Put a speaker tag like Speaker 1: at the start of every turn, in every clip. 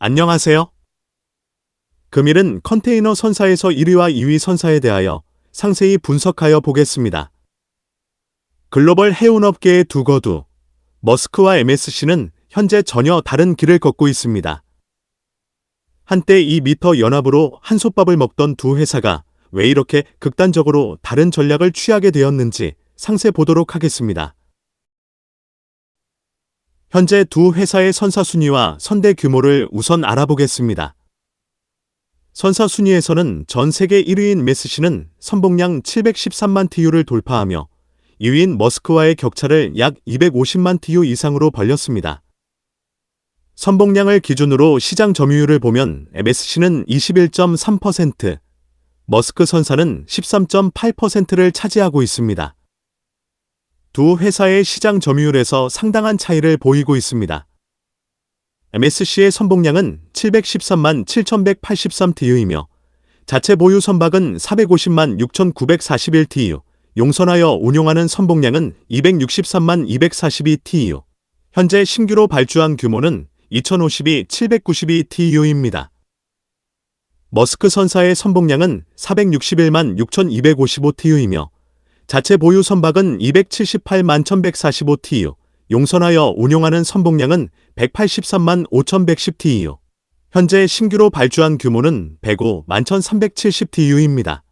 Speaker 1: 안녕하세요. 금일은 컨테이너 선사에서 1위와 2위 선사에 대하여 상세히 분석하여 보겠습니다. 글로벌 해운업계의 두 거두, 머스크와 MSC는 현재 전혀 다른 길을 걷고 있습니다. 한때 이 미터 연합으로 한솥밥을 먹던 두 회사가 왜 이렇게 극단적으로 다른 전략을 취하게 되었는지 상세 보도록 하겠습니다. 현재 두 회사의 선사 순위와 선대 규모를 우선 알아보겠습니다. 선사 순위에서는 전 세계 1위인 메스시는 선봉량 713만 TU를 돌파하며 2위인 머스크와의 격차를 약 250만 TU 이상으로 벌렸습니다. 선봉량을 기준으로 시장 점유율을 보면 MSC는 21.3%, 머스크 선사는 13.8%를 차지하고 있습니다. 두 회사의 시장 점유율에서 상당한 차이를 보이고 있습니다. MSC의 선봉량은 713만 7183 TU이며 자체 보유 선박은 450만 6941 TU, 용선하여 운용하는 선봉량은 263만 242 TU, 현재 신규로 발주한 규모는 2052 792 TU입니다. 머스크 선사의 선봉량은 461만 6255 TU이며 자체 보유 선박은 278만 1145 TU, 용선하여 운용하는 선봉량은 183만 5110 TU, 현재 신규로 발주한 규모는 105 1170 TU입니다.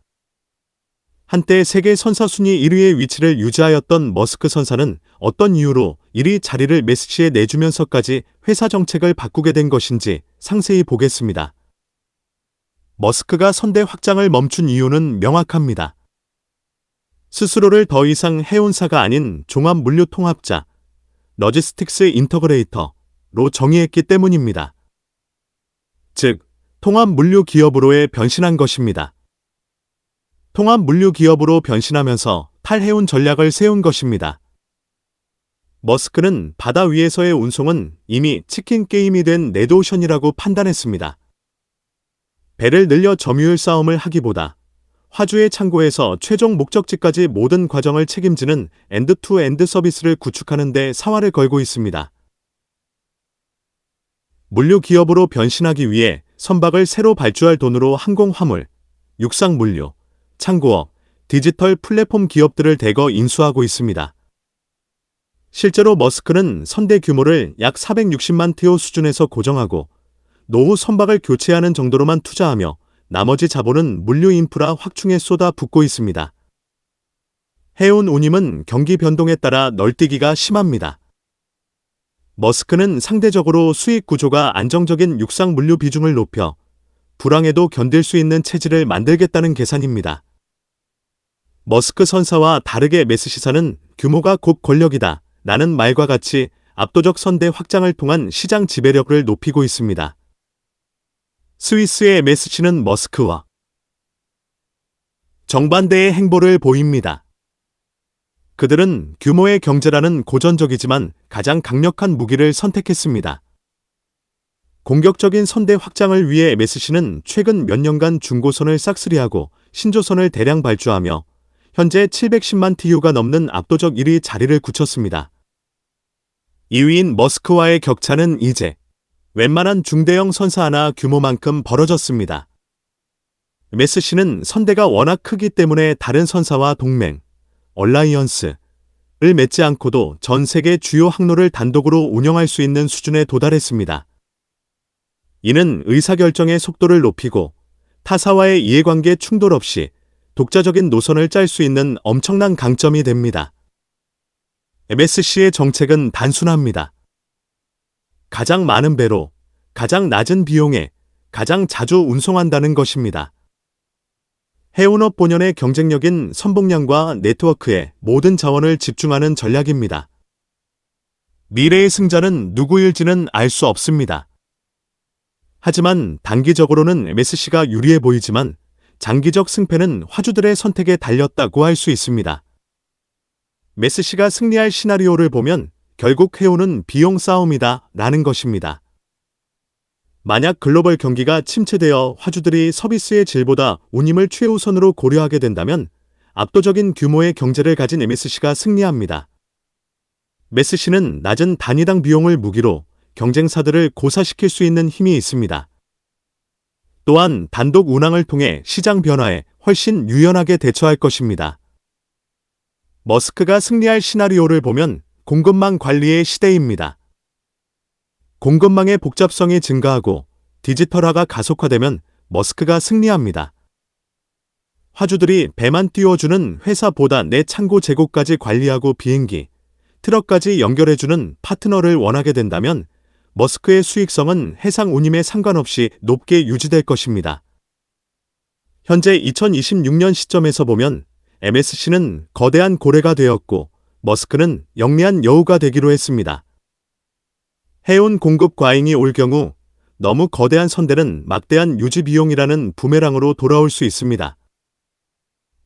Speaker 1: 한때 세계 선사 순위 1위의 위치를 유지하였던 머스크 선사는 어떤 이유로 1위 자리를 메스시에 내주면서까지 회사 정책을 바꾸게 된 것인지 상세히 보겠습니다. 머스크가 선대 확장을 멈춘 이유는 명확합니다. 스스로를 더 이상 해운사가 아닌 종합물류통합자, 러지스틱스 인터그레이터로 정의했기 때문입니다. 즉, 통합물류기업으로의 변신한 것입니다. 통합물류기업으로 변신하면서 탈해운 전략을 세운 것입니다. 머스크는 바다 위에서의 운송은 이미 치킨 게임이 된 레드오션이라고 판단했습니다. 배를 늘려 점유율 싸움을 하기보다 화주의 창고에서 최종 목적지까지 모든 과정을 책임지는 엔드-투-엔드 서비스를 구축하는 데 사활을 걸고 있습니다. 물류기업으로 변신하기 위해 선박을 새로 발주할 돈으로 항공화물, 육상물류, 창고업, 디지털 플랫폼 기업들을 대거 인수하고 있습니다. 실제로 머스크는 선대 규모를 약 460만 TU 수준에서 고정하고 노후 선박을 교체하는 정도로만 투자하며 나머지 자본은 물류 인프라 확충에 쏟아 붓고 있습니다. 해운 운임은 경기 변동에 따라 널뛰기가 심합니다. 머스크는 상대적으로 수익 구조가 안정적인 육상 물류 비중을 높여 불황에도 견딜 수 있는 체질을 만들겠다는 계산입니다. 머스크 선사와 다르게 메스시사는 규모가 곧 권력이다 라는 말과 같이 압도적 선대 확장을 통한 시장 지배력을 높이고 있습니다. 스위스의 MSC는 머스크와 정반대의 행보를 보입니다. 그들은 규모의 경제라는 고전적이지만 가장 강력한 무기를 선택했습니다. 공격적인 선대 확장을 위해 MSC는 최근 몇 년간 중고선을 싹쓸이하고 신조선을 대량 발주하며 현재 710만 TU가 넘는 압도적 1위 자리를 굳혔습니다. 2위인 머스크와의 격차는 이제 웬만한 중대형 선사 하나 규모만큼 벌어졌습니다. 메스시는 선대가 워낙 크기 때문에 다른 선사와 동맹, 얼라이언스를 맺지 않고도 전 세계 주요 항로를 단독으로 운영할 수 있는 수준에 도달했습니다. 이는 의사결정의 속도를 높이고 타사와의 이해관계 충돌 없이 독자적인 노선을 짤 수 있는 엄청난 강점이 됩니다. MSC의 정책은 단순합니다. 가장 많은 배로, 가장 낮은 비용에, 가장 자주 운송한다는 것입니다. 해운업 본연의 경쟁력인 선봉량과 네트워크에 모든 자원을 집중하는 전략입니다. 미래의 승자는 누구일지는 알 수 없습니다. 하지만 단기적으로는 MSC가 유리해 보이지만 장기적 승패는 화주들의 선택에 달렸다고 할 수 있습니다. 메스시가 승리할 시나리오를 보면 결국 해운은 비용 싸움이다 라는 것입니다. 만약 글로벌 경기가 침체되어 화주들이 서비스의 질보다 운임을 최우선으로 고려하게 된다면 압도적인 규모의 경제를 가진 MSC가 승리합니다. 메스시는 낮은 단위당 비용을 무기로 경쟁사들을 고사시킬 수 있는 힘이 있습니다. 또한 단독 운항을 통해 시장 변화에 훨씬 유연하게 대처할 것입니다. 머스크가 승리할 시나리오를 보면 공급망 관리의 시대입니다. 공급망의 복잡성이 증가하고 디지털화가 가속화되면 머스크가 승리합니다. 화주들이 배만 띄워주는 회사보다 내 창고 재고까지 관리하고 비행기, 트럭까지 연결해주는 파트너를 원하게 된다면 머스크의 수익성은 해상 운임에 상관없이 높게 유지될 것입니다. 현재 2026년 시점에서 보면 MSC는 거대한 고래가 되었고 머스크는 영리한 여우가 되기로 했습니다. 해운 공급 과잉이 올 경우 너무 거대한 선대는 막대한 유지 비용이라는 부메랑으로 돌아올 수 있습니다.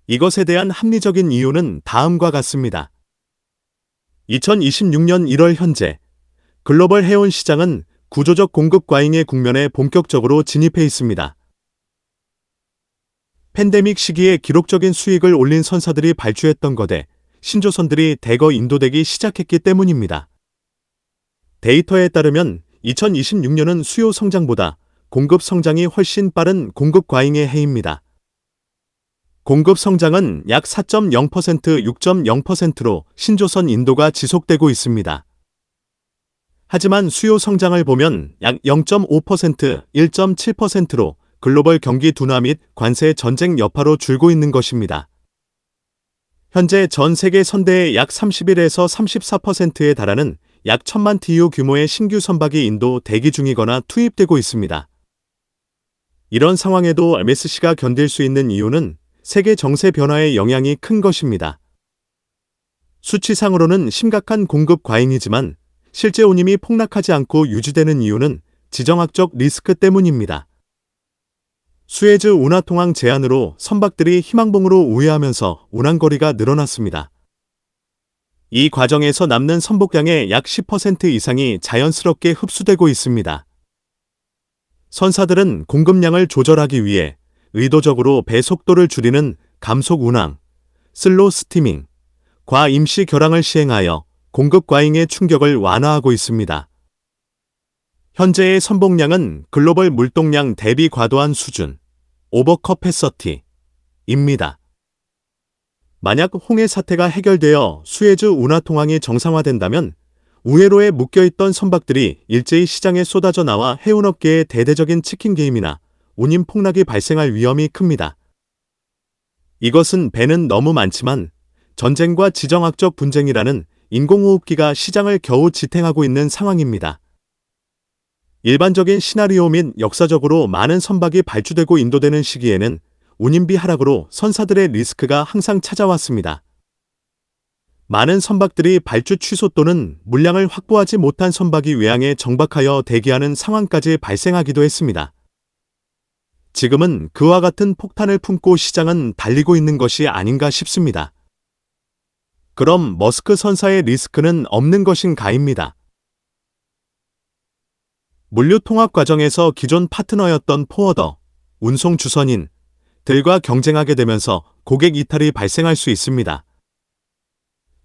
Speaker 1: 이것에 대한 합리적인 이유는 다음과 같습니다. 2026년 1월 현재 글로벌 해운 시장은 구조적 공급 과잉의 국면에 본격적으로 진입해 있습니다. 팬데믹 시기에 기록적인 수익을 올린 선사들이 발주했던 거대 신조선들이 대거 인도되기 시작했기 때문입니다. 데이터에 따르면 2026년은 수요 성장보다 공급 성장이 훨씬 빠른 공급 과잉의 해입니다. 공급 성장은 약 4.0%, 6.0%로 신조선 인도가 지속되고 있습니다. 하지만 수요 성장을 보면 약 0.5%, 1.7%로 글로벌 경기 둔화 및 관세 전쟁 여파로 줄고 있는 것입니다. 현재 전 세계 선대의 약 31에서 34%에 달하는 약 1000만 TU 규모의 신규 선박이 인도 대기 중이거나 투입되고 있습니다. 이런 상황에도 MSC가 견딜 수 있는 이유는 세계 정세 변화의 영향이 큰 것입니다. 수치상으로는 심각한 공급 과잉이지만 실제 운임이 폭락하지 않고 유지되는 이유는 지정학적 리스크 때문입니다. 수에즈 운하통항 제한으로 선박들이 희망봉으로 우회하면서 운항거리가 늘어났습니다. 이 과정에서 남는 선복량의 약 10% 이상이 자연스럽게 흡수되고 있습니다. 선사들은 공급량을 조절하기 위해 의도적으로 배 속도를 줄이는 감속 운항, 슬로우 스티밍, 과임시 결항을 시행하여 공급 과잉의 충격을 완화하고 있습니다. 현재의 선복량은 글로벌 물동량 대비 과도한 수준, 오버커패서티입니다. 만약 홍해 사태가 해결되어 수에즈 운하통항이 정상화된다면 우회로에 묶여있던 선박들이 일제히 시장에 쏟아져 나와 해운업계의 대대적인 치킨 게임이나 운임 폭락이 발생할 위험이 큽니다. 이것은 배는 너무 많지만 전쟁과 지정학적 분쟁이라는 인공호흡기가 시장을 겨우 지탱하고 있는 상황입니다. 일반적인 시나리오 및 역사적으로 많은 선박이 발주되고 인도되는 시기에는 운임비 하락으로 선사들의 리스크가 항상 찾아왔습니다. 많은 선박들이 발주 취소 또는 물량을 확보하지 못한 선박이 외항에 정박하여 대기하는 상황까지 발생하기도 했습니다. 지금은 그와 같은 폭탄을 품고 시장은 달리고 있는 것이 아닌가 싶습니다. 그럼 머스크 선사의 리스크는 없는 것인가입니다. 물류 통합 과정에서 기존 파트너였던 포워더, 운송 주선인 들과 경쟁하게 되면서 고객 이탈이 발생할 수 있습니다.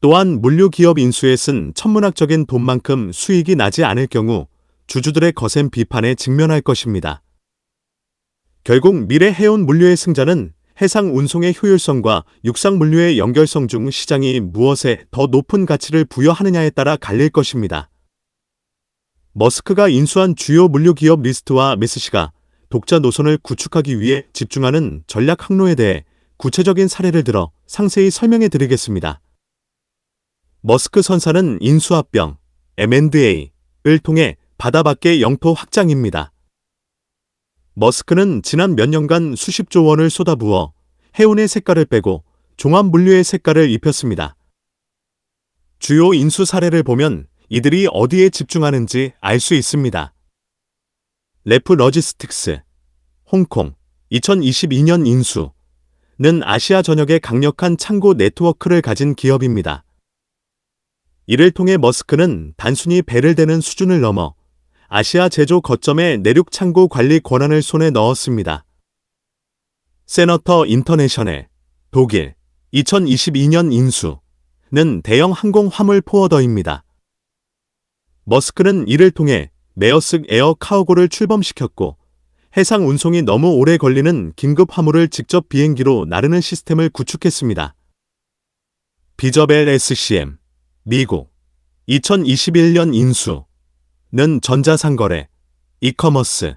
Speaker 1: 또한 물류 기업 인수에 쓴 천문학적인 돈만큼 수익이 나지 않을 경우 주주들의 거센 비판에 직면할 것입니다. 결국 미래 해운 물류의 승자는 해상 운송의 효율성과 육상 물류의 연결성 중 시장이 무엇에 더 높은 가치를 부여하느냐에 따라 갈릴 것입니다. 머스크가 인수한 주요 물류 기업 리스트와 MSC가 독자 노선을 구축하기 위해 집중하는 전략 항로에 대해 구체적인 사례를 들어 상세히 설명해 드리겠습니다. 머스크 선사는 인수합병, M&A를 통해 바다 밖의 영토 확장입니다. 머스크는 지난 몇 년간 수십조 원을 쏟아부어 해운의 색깔을 빼고 종합 물류의 색깔을 입혔습니다. 주요 인수 사례를 보면 이들이 어디에 집중하는지 알 수 있습니다. 레프 러지스틱스, 홍콩, 2022년 인수는 아시아 전역에 강력한 창고 네트워크를 가진 기업입니다. 이를 통해 머스크는 단순히 배를 대는 수준을 넘어 아시아 제조 거점의 내륙 창고 관리 권한을 손에 넣었습니다. 세너터 인터내셔널, 독일, 2022년 인수는 대형 항공 화물 포워더입니다. 머스크는 이를 통해 메어스 에어 카우고를 출범시켰고 해상 운송이 너무 오래 걸리는 긴급 화물을 직접 비행기로 나르는 시스템을 구축했습니다. 비저벨 SCM, 미국 2021년 인수는 전자상거래, 이커머스,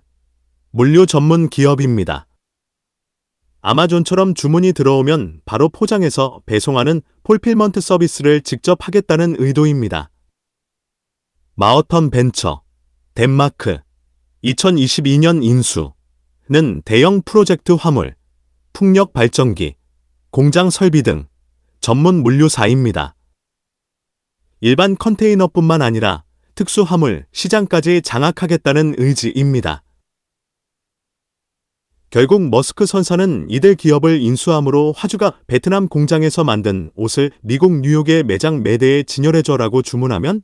Speaker 1: 물류 전문 기업입니다. 아마존처럼 주문이 들어오면 바로 포장해서 배송하는 폴필먼트 서비스를 직접 하겠다는 의도입니다. 마어턴 벤처, 덴마크 2022년 인수는 대형 프로젝트 화물, 풍력 발전기, 공장 설비 등 전문 물류사입니다. 일반 컨테이너뿐만 아니라 특수 화물 시장까지 장악하겠다는 의지입니다. 결국 머스크 선사는 이들 기업을 인수함으로 화주가 베트남 공장에서 만든 옷을 미국 뉴욕의 매장 매대에 진열해줘라고 주문하면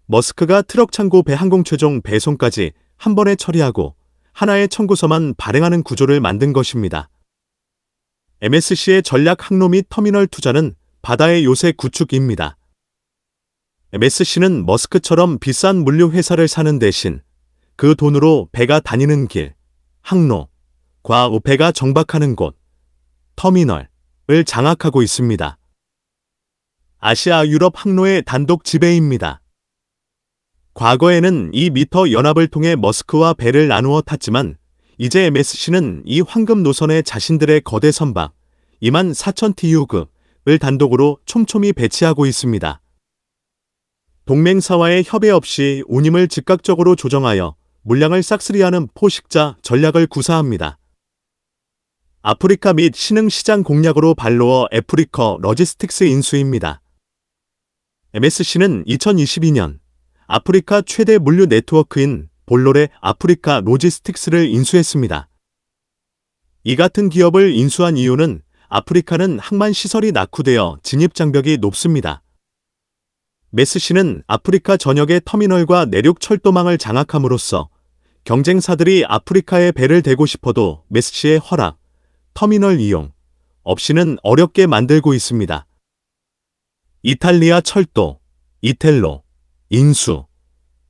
Speaker 1: 머스크가 트럭 창고 배 항공 최종 배송까지 한 번에 처리하고 하나의 청구서만 발행하는 구조를 만든 것입니다. MSC의 전략 항로 및 터미널 투자는 바다의 요새 구축입니다. MSC는 머스크처럼 비싼 물류 회사를 사는 대신 그 돈으로 배가 다니는 길, 항로, 과 배가 정박하는 곳, 터미널을 장악하고 있습니다. 아시아 유럽 항로의 단독 지배입니다. 과거에는 이 미터 연합을 통해 머스크와 배를 나누어 탔지만 이제 MSC는 이 황금 노선에 자신들의 거대 선박 24,000TU급을 단독으로 촘촘히 배치하고 있습니다. 동맹사와의 협의 없이 운임을 즉각적으로 조정하여 물량을 싹쓸이하는 포식자 전략을 구사합니다. 아프리카 및 신흥 시장 공략으로 발로어 애프리커 러지스틱스 인수입니다. MSC는 2022년 아프리카 최대 물류 네트워크인 볼로레 아프리카 로지스틱스를 인수했습니다. 이 같은 기업을 인수한 이유는 아프리카는 항만 시설이 낙후되어 진입 장벽이 높습니다. MSC는 아프리카 전역의 터미널과 내륙 철도망을 장악함으로써 경쟁사들이 아프리카에 배를 대고 싶어도 MSC의 허락, 터미널 이용 없이는 어렵게 만들고 있습니다. 이탈리아 철도, 이텔로, 인수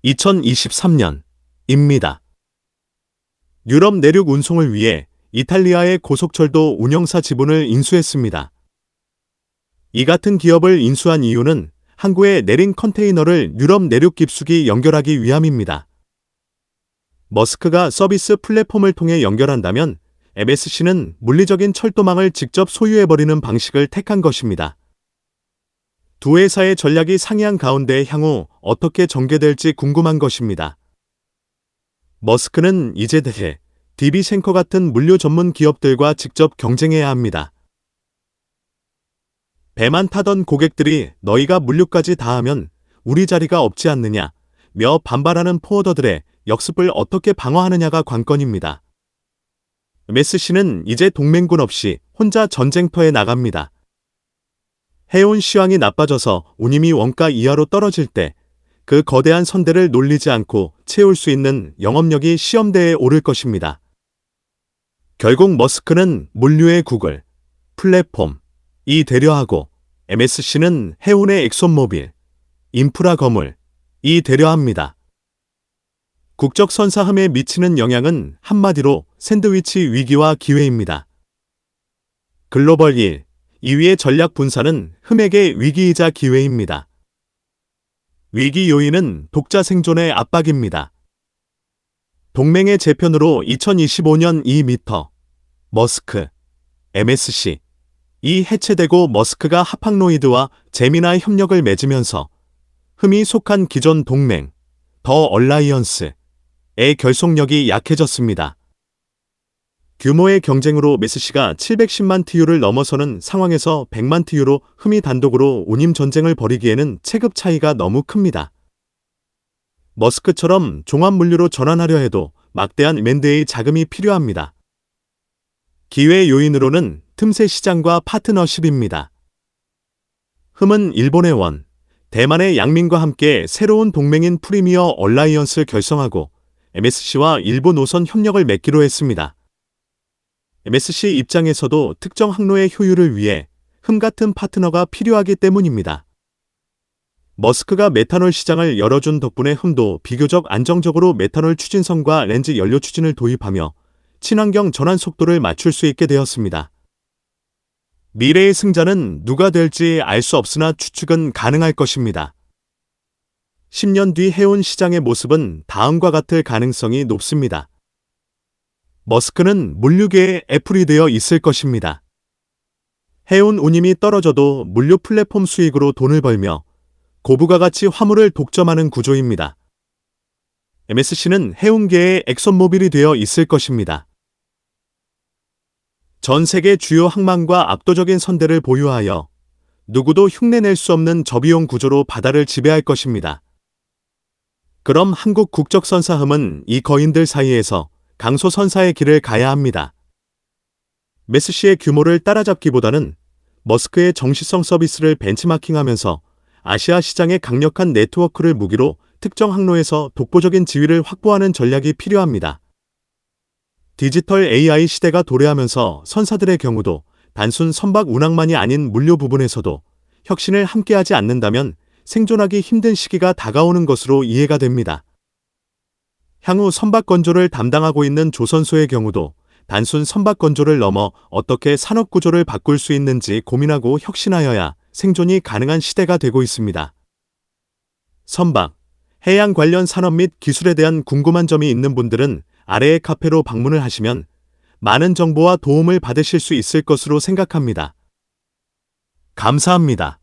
Speaker 1: 2023년입니다. 유럽 내륙 운송을 위해 이탈리아의 고속철도 운영사 지분을 인수했습니다. 이 같은 기업을 인수한 이유는 항구에 내린 컨테이너를 유럽 내륙 깊숙이 연결하기 위함입니다. 머스크가 서비스 플랫폼을 통해 연결한다면 MSC는 물리적인 철도망을 직접 소유해버리는 방식을 택한 것입니다. 두 회사의 전략이 상이한 가운데 향후 어떻게 전개될지 궁금한 것입니다. 머스크는 이제 대해 DB-셴커 같은 물류 전문 기업들과 직접 경쟁해야 합니다. 배만 타던 고객들이 너희가 물류까지 다 하면 우리 자리가 없지 않느냐며 반발하는 포워더들의 역습을 어떻게 방어하느냐가 관건입니다. MSC는 이제 동맹군 없이 혼자 전쟁터에 나갑니다. 해운 시황이 나빠져서 운임이 원가 이하로 떨어질 때 그 거대한 선대를 놀리지 않고 채울 수 있는 영업력이 시험대에 오를 것입니다. 결국 머스크는 물류의 구글, 플랫폼, 이 되려하고 MSC는 해운의 엑손모빌, 인프라 건물, 이 되려합니다. 국적 선사함에 미치는 영향은 한마디로 샌드위치 위기와 기회입니다. 글로벌 1, 2위의 전략 분산은 흠액의 위기이자 기회입니다. 위기 요인은 독자 생존의 압박입니다. 동맹의 재편으로 2025년 2m, 머스크, MSC, 이 해체되고 머스크가 하팡로이드와 제미나의 협력을 맺으면서 흠이 속한 기존 동맹, 더 얼라이언스의 결속력이 약해졌습니다. 규모의 경쟁으로 MSC가 710만 TU를 넘어서는 상황에서 100만 TU로 흠이 단독으로 운임 전쟁을 벌이기에는 체급 차이가 너무 큽니다. 머스크처럼 종합물류로 전환하려 해도 막대한 맨드의 자금이 필요합니다. 기회 요인으로는 틈새 시장과 파트너십입니다. 흠은 일본의 원, 대만의 양민과 함께 새로운 동맹인 프리미어 얼라이언스를 결성하고 MSC와 일부 노선 협력을 맺기로 했습니다. MSC 입장에서도 특정 항로의 효율을 위해 흠 같은 파트너가 필요하기 때문입니다. 머스크가 메탄올 시장을 열어준 덕분에 흠도 비교적 안정적으로 메탄올 추진선과 렌즈 연료 추진을 도입하며 친환경 전환 속도를 맞출 수 있게 되었습니다. 미래의 승자는 누가 될지 알 수 없으나 추측은 가능할 것입니다. 10년 뒤 해운 시장의 모습은 다음과 같을 가능성이 높습니다. 머스크는 물류계의 애플이 되어 있을 것입니다. 해운 운임이 떨어져도 물류 플랫폼 수익으로 돈을 벌며 고부가 가치 화물을 독점하는 구조입니다. MSC는 해운계의 엑선모빌이 되어 있을 것입니다. 전 세계 주요 항만과 압도적인 선대를 보유하여 누구도 흉내낼 수 없는 저비용 구조로 바다를 지배할 것입니다. 그럼 한국 국적선사함은 이 거인들 사이에서 강소선사의 길을 가야 합니다. 메스시의 규모를 따라잡기보다는 머스크의 정시성 서비스를 벤치마킹하면서 아시아 시장의 강력한 네트워크를 무기로 특정 항로에서 독보적인 지위를 확보하는 전략이 필요합니다. 디지털 AI 시대가 도래하면서 선사들의 경우도 단순 선박 운항만이 아닌 물류 부분에서도 혁신을 함께하지 않는다면 생존하기 힘든 시기가 다가오는 것으로 이해가 됩니다. 향후 선박 건조를 담당하고 있는 조선소의 경우도 단순 선박 건조를 넘어 어떻게 산업 구조를 바꿀 수 있는지 고민하고 혁신하여야 생존이 가능한 시대가 되고 있습니다. 선박, 해양 관련 산업 및 기술에 대한 궁금한 점이 있는 분들은 아래의 카페로 방문을 하시면 많은 정보와 도움을 받으실 수 있을 것으로 생각합니다. 감사합니다.